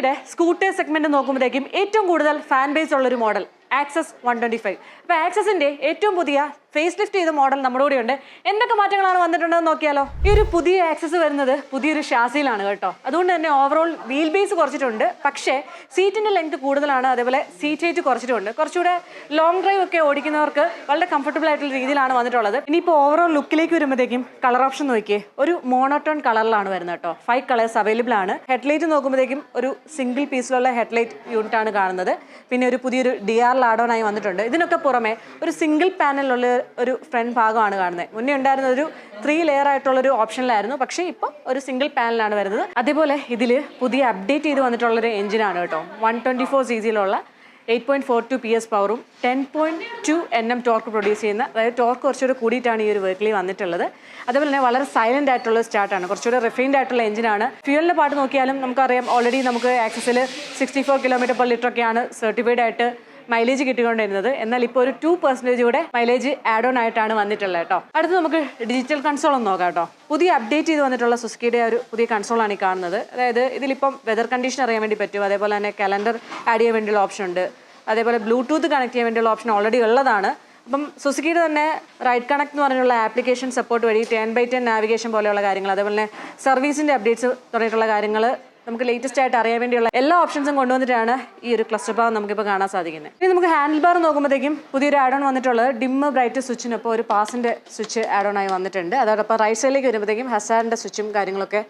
സുസുക്കിയുടെ scooter segment നോക്കുമ്പോഴേക്കും ഏറ്റവും കൂടുതൽ fan base ഉള്ളൊരു മോഡൽ ആക്സസ് 125. അപ്പോൾ ആക്സസിന്റെ ഏറ്റവും പുതിയ ഫേസ് ലിഫ്റ്റ് ചെയ്ത മോഡൽ നമ്മുടെ കൂടെ ഉണ്ട്. എന്തൊക്കെ മാറ്റങ്ങളാണ് വന്നിട്ടുണ്ടെന്ന് നോക്കിയാലോ. ഈ ഒരു പുതിയ ആക്സസ് വരുന്നത് പുതിയൊരു ഷാസിയിലാണ് കേട്ടോ. അതുകൊണ്ട് തന്നെ ഓവറോൾ വീൽ ബേസ് കുറച്ചിട്ടുണ്ട്, പക്ഷേ സീറ്റിന്റെ ലെങ്ത് കൂടുതലാണ്. അതേപോലെ സീറ്റ് ഹൈറ്റ് കുറച്ചിട്ടുണ്ട്. കുറച്ചുകൂടെ ലോങ് ഡ്രൈവ് ഒക്കെ ഓടിക്കുന്നവർക്ക് വളരെ കംഫർട്ടബിൾ ആയിട്ടുള്ള രീതിയിലാണ് വന്നിട്ടുള്ളത്. ഇനിയിപ്പോൾ ഓവറോൾ ലുക്കിലേക്ക് വരുമ്പോഴത്തേക്കും കളർ ഓപ്ഷൻ നോക്കിയേ, ഒരു മോണോട്ടോൺ കളറിലാണ് വരുന്നത് കേട്ടോ. 5 കളേഴ്സ് അവൈലബിൾ ആണ്. ഹെഡ്ലൈറ്റ് നോക്കുമ്പോഴത്തേക്കും ഒരു സിംഗിൾ പീസിലുള്ള ഹെഡ്ലൈറ്റ് യൂണിറ്റ് ആണ് കാണുന്നത്. പിന്നെ ഒരു പുതിയൊരു DRL ആഡ് ഓൺ ആയി വന്നിട്ടുണ്ട്. ഇതിനൊക്കെ പുറമെ ഒരു സിംഗിൾ പാനലുള്ള ഒരു ഫ്രണ്ട് ഭാഗമാണ് കാണുന്നത്. മുന്നേ ഉണ്ടായിരുന്ന ഒരു 3 ലെയർ ആയിട്ടുള്ളൊരു ഓപ്ഷനിലായിരുന്നു, പക്ഷേ ഇപ്പോൾ ഒരു സിംഗിൾ പാനലാണ് വരുന്നത്. അതേപോലെ ഇതിൽ പുതിയ അപ്ഡേറ്റ് ചെയ്ത് വന്നിട്ടുള്ളൊരു എഞ്ചിനാണ് കേട്ടോ. 124cc 8.42 PS പവറും 10.2 Nm ടോർക്ക് പ്രൊഡ്യൂസ് ചെയ്യുന്ന, അതായത് ടോർക്ക് കുറച്ചുകൂടെ കൂടിയിട്ടാണ് ഈ ഒരു വെഹിക്കിളിൽ വന്നിട്ടുള്ളത്. അതേപോലെ തന്നെ വളരെ സൈലന്റ് ആയിട്ടുള്ള സ്റ്റാർട്ടാണ്, കുറച്ചുകൂടെ റിഫൈൻഡ് ആയിട്ടുള്ള എഞ്ചിനാണ്. ഫ്യൂവലിന്റെ പാട്ട് നോക്കിയാലും നമുക്കറിയാം, ഓൾറെഡി നമുക്ക് ആക്സസിൽ 64 km/L ഒക്കെയാണ് സർട്ടിഫൈഡ് ആയിട്ട് മൈലേജ് കിട്ടിക്കൊണ്ടിരുന്നത്. എന്നാൽ ഇപ്പോൾ ഒരു 2% കൂടെ മൈലേജ് ആഡ് ഓൺ ആയിട്ടാണ് വന്നിട്ടുള്ളത് കേട്ടോ. അടുത്ത് നമുക്ക് ഡിജിറ്റൽ കൺസോൾ ഒന്ന് നോക്കാം കേട്ടോ. പുതിയ അപ്ഡേറ്റ് ചെയ്ത് വന്നിട്ടുള്ള സുസുക്കിയുടെ ഒരു പുതിയ കൺസോളാണ് ഈ കാണുന്നത്. അതായത് ഇതിലിപ്പം വെതർ കണ്ടീഷൻ അറിയാൻ വേണ്ടി പറ്റും. അതേപോലെ തന്നെ കലണ്ടർ ആഡ് ചെയ്യാൻ വേണ്ടിയുള്ള ഓപ്ഷൻ ഉണ്ട്. അതേപോലെ ബ്ലൂടൂത്ത് കണക്ട് ചെയ്യാൻ വേണ്ടിയുള്ള ഓപ്ഷൻ ഓൾറെഡി ഉള്ളതാണ്. അപ്പം സുസുക്കിയുടെ തന്നെ റൈഡ് കണക്ട് എന്ന് പറഞ്ഞിട്ടുള്ള ആപ്ലിക്കേഷൻ സപ്പോർട്ട് വഴി 10x10 നാവിഗേഷൻ പോലെയുള്ള കാര്യങ്ങൾ, അതേപോലെ തന്നെ സർവീസിൻ്റെ അപ്ഡേറ്റ്സ് തുടങ്ങിയിട്ടുള്ള കാര്യങ്ങൾ നമുക്ക് ലേറ്റസ്റ്റ് ആയിട്ട് അറിയാൻ വേണ്ടിയുള്ള എല്ലാ ഓപ്ഷൻസും കൊണ്ടുവന്നിട്ടാണ് ഈ ഒരു ക്ലസ്റ്റർ ബാർ നമുക്കിപ്പോൾ കാണാൻ സാധിക്കുന്നത്. ഇനി നമുക്ക് ഹാൻഡിൽ ബാർ നോക്കുമ്പോഴത്തേക്കും പുതിയൊരു ആഡ് ഓൺ വന്നിട്ടുള്ളത് ഡിമ്മ് ബ്രൈറ്റ് സ്വിച്ചിനൊപ്പം ഒരു പാസിൻ്റെ സ്വിച്ച് ആഡ് ഓൺ ആയി വന്നിട്ടുണ്ട്. അതോടൊപ്പം റൈറ്റ് സൈഡിലേക്ക് വരുമ്പോഴത്തേക്കും ഹസാറിൻ്റെ സ്വിച്ചും കാര്യങ്ങളൊക്കെ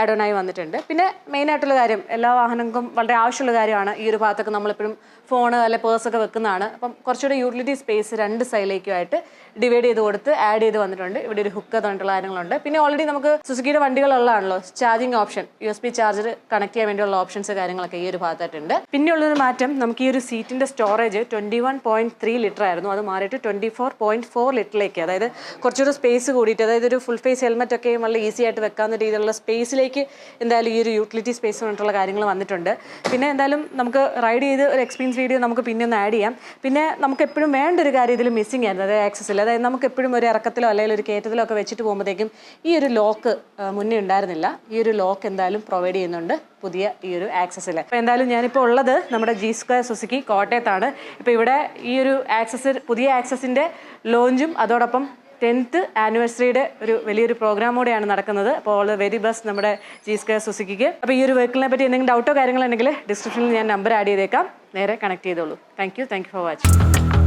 ആഡ് ഓൺ ആയി വന്നിട്ടുണ്ട്. പിന്നെ മെയിൻ ആയിട്ടുള്ള കാര്യം, എല്ലാ വാഹനങ്ങൾക്കും വളരെ ആവശ്യമുള്ള കാര്യമാണ്, ഈ ഒരു ഭാഗത്തൊക്കെ നമ്മളെപ്പോഴും ഫോണ് അല്ലെ പേഴ്സൊക്കെ വെക്കുന്നതാണ്. അപ്പം കുറച്ചുകൂടെ യൂട്ടിലിറ്റി സ്പേസ് 2 സൈഡിലേക്കുമായിട്ട് ഡിവൈഡ് ചെയ്ത് കൊടുത്ത് ആഡ് ചെയ്ത് വന്നിട്ടുണ്ട്. ഇവിടെ ഒരു ഹുക്ക് തന്നിട്ടുള്ള കാര്യങ്ങളുണ്ട്. പിന്നെ ഓൾറെഡി നമുക്ക് സുസുക്കിയുടെ വണ്ടികളുള്ളതാണല്ലോ charging option, USB charger connect ചെയ്യാൻ വേണ്ടിയുള്ള ഓപ്ഷൻസ് കാര്യങ്ങളൊക്കെ ഈ ഒരു ഭാഗത്തായിട്ടുണ്ട്. പിന്നെയുള്ളൊരു മാറ്റം, നമുക്ക് ഈ ഒരു സീറ്റിന്റെ സ്റ്റോറേജ് 21.3 ലിറ്റർ ആയിരുന്നു, അത് മാറിയിട്ട് 24.4 ലിറ്ററിലേക്ക്, അതായത് കുറച്ചുകൂടെ സ്പേസ് കൂടിയിട്ട്, അതായത് ഒരു ഫുൾ ഫേസ് ഹെൽമെറ്റ് ഒക്കെ വളരെ ഈസി ആയിട്ട് വെക്കാവുന്ന രീതിയിലുള്ള സ്പേസിലേക്ക് എന്തായാലും ഈ ഒരു യൂട്ടിലിറ്റി സ്പേസ് പറഞ്ഞിട്ടുള്ള കാര്യങ്ങൾ വന്നിട്ടുണ്ട്. പിന്നെ എന്തായാലും നമുക്ക് റൈഡ് ചെയ്ത് ഒരു എക്സ്പീരിയൻസ് വീഡിയോ നമുക്ക് പിന്നെ ഒന്ന് ആഡ് ചെയ്യാം. പിന്നെ നമുക്ക് എപ്പോഴും വേണ്ട ഒരു കാര്യം ഇതിൽ മിസ്സിംഗ് ആയിരുന്നു, അതായത് ആക്സസിൽ. അതായത് നമുക്ക് എപ്പോഴും ഒരു ഇറക്കത്തിലോ അല്ലെങ്കിൽ ഒരു കയറ്റത്തിലോ ഒക്കെ വെച്ചിട്ട് പോകുമ്പോഴത്തേക്കും ഈ ഒരു ലോക്ക് മുന്നേ ഉണ്ടായിരുന്നില്ല. ഈ ഒരു ലോക്ക് എന്തായാലും പ്രൊവൈഡ് ചെയ്യുന്നുണ്ട് പുതിയ ഈ ഒരു ആക്സസിൽ. അപ്പോൾ എന്തായാലും ഞാനിപ്പോൾ ഉള്ളത് നമ്മുടെ G Square സുസുക്കി കോട്ടയത്താണ്. ഇപ്പോൾ ഇവിടെ ഈ ഒരു പുതിയ ആക്സസിൻ്റെ ലോഞ്ചും അതോടൊപ്പം 10th ആനിവേഴ്സറിയുടെ ഒരു വലിയൊരു പ്രോഗ്രാമോടെയാണ് നടക്കുന്നത്. അപ്പോൾ ഓൾ ദ വെരി ബെസ്റ്റ് നമ്മുടെ G Square സുസുക്കിക്ക്. അപ്പോൾ ഈ ഒരു വെഹിക്കിളിനെ പറ്റി എന്തെങ്കിലും ഡൗട്ടോ കാര്യങ്ങളുണ്ടെങ്കിൽ ഡിസ്ക്രിപ്ഷനിൽ ഞാൻ നമ്പർ ആഡ് ചെയ്തേക്കാം, നേരെ കണക്ട് ചെയ്തോളൂ. Thank you for watching.